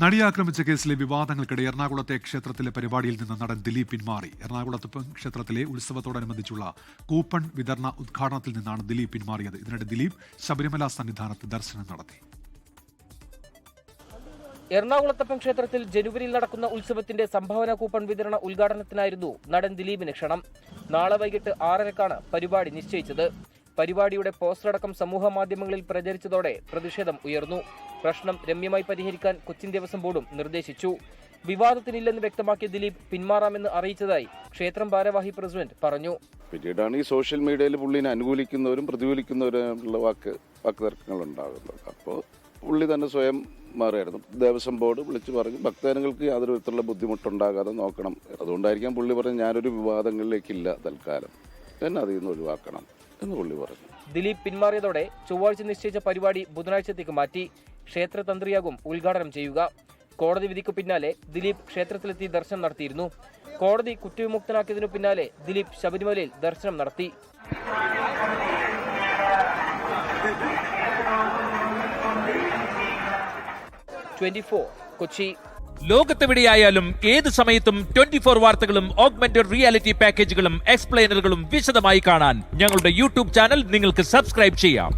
നടിയെ ആക്രമിച്ച കേസിലെ വിവാദങ്ങൾക്കിടെ എറണാകുളത്തെ ക്ഷേത്രത്തിലെ പരിപാടിയിൽ നിന്ന് നടൻ ദിലീപ് പിന്മാറി. എറണാകുളത്ത് ക്ഷേത്രത്തിലെ ഉത്സവത്തോടനുബന്ധിച്ചുള്ള കൂപ്പൺ വിതരണ ഉദ്ഘാടനത്തിൽ നിന്നാണ് ദിലീപ് പിന്മാറിയത്. ഇതിനിടെ ദിലീപ് ശബരിമല സന്നിധാനത്ത് ദർശനം നടത്തി. എറണാകുളത്തപ്പൻ ക്ഷേത്രത്തിൽ ജനുവരിയിൽ നടക്കുന്ന ഉത്സവത്തിന്റെ സംഭാവന കൂപ്പൺ വിതരണ ഉദ്ഘാടനത്തിനായിരുന്നു നടൻ ദിലീപിന് ക്ഷണം. നാളെ വൈകിട്ട് 6:30-ക്കാണ് പരിപാടി നിശ്ചയിച്ചത്. പരിപാടിയുടെ പോസ്റ്ററടക്കം സമൂഹ മാധ്യമങ്ങളിൽ പ്രചരിച്ചതോടെ പ്രതിഷേധം ഉയർന്നു. പ്രശ്നം രമ്യമായി പരിഹരിക്കാൻ കൊച്ചിൻ ദേവസ്വം ബോർഡും നിർദ്ദേശിച്ചു. വിവാദത്തിനില്ലെന്ന് വ്യക്തമാക്കിയ ദിലീപ് പിന്മാറാമെന്ന് അറിയിച്ചതായി ക്ഷേത്രം ഭാരവാഹി പ്രസിഡന്റ് പറഞ്ഞു. പിന്നീടാണ് ഈ സോഷ്യൽ മീഡിയയിൽ പുള്ളിനെ അനുകൂലിക്കുന്നവരും പ്രതികൂലിക്കുന്നവരുമുള്ള വാക്കുതർക്കങ്ങൾ ഉണ്ടാകുന്നത്. അപ്പോൾ പുള്ളി തന്നെ സ്വയം മാറിയായിരുന്നു. ദേവസ്വം ബോർഡ് വിളിച്ചു പറഞ്ഞു ഭക്തജനങ്ങൾക്ക് യാതൊരു വിധത്തിലുള്ള ബുദ്ധിമുട്ടുണ്ടാകാതെ നോക്കണം. അതുകൊണ്ടായിരിക്കാം പുള്ളി പറഞ്ഞു ഞാനൊരു വിവാദങ്ങളിലേക്കില്ല തൽക്കാലം, എന്നെ അതിൽ നിന്ന് ഒഴിവാക്കണം എന്ന് പുള്ളി പറഞ്ഞു. ദിലീപ് പിന്മാറിയതോടെ ചൊവ്വാഴ്ച നിശ്ചയിച്ച പരിപാടി ബുധനാഴ്ചത്തേക്ക് മാറ്റി. ക്ഷേത്രതന്ത്രിയാകും ഉദ്ഘാടനം ചെയ്യുക. കോടതി വിധിക്കു പിന്നാലെ ദിലീപ് ക്ഷേത്രത്തിലെത്തി ദർശനം നടത്തിയിരുന്നു. കോടതി കുറ്റവിമുക്തനാക്കിയതിനു പിന്നാലെ ദിലീപ് ശബരിമലയിൽ ദർശനം നടത്തി. കൊച്ചി. ലോകത്തെവിടെയായാലും ഏത് സമയത്തും 24 വാർത്തകളും ഓഗ്മെന്റഡ് റിയാലിറ്റി പാക്കേജുകളും എക്സ്പ്ലെയിനറുകളും വിശദമായി കാണാൻ ഞങ്ങളുടെ യൂട്യൂബ് ചാനൽ നിങ്ങൾക്ക് സബ്സ്ക്രൈബ് ചെയ്യാം.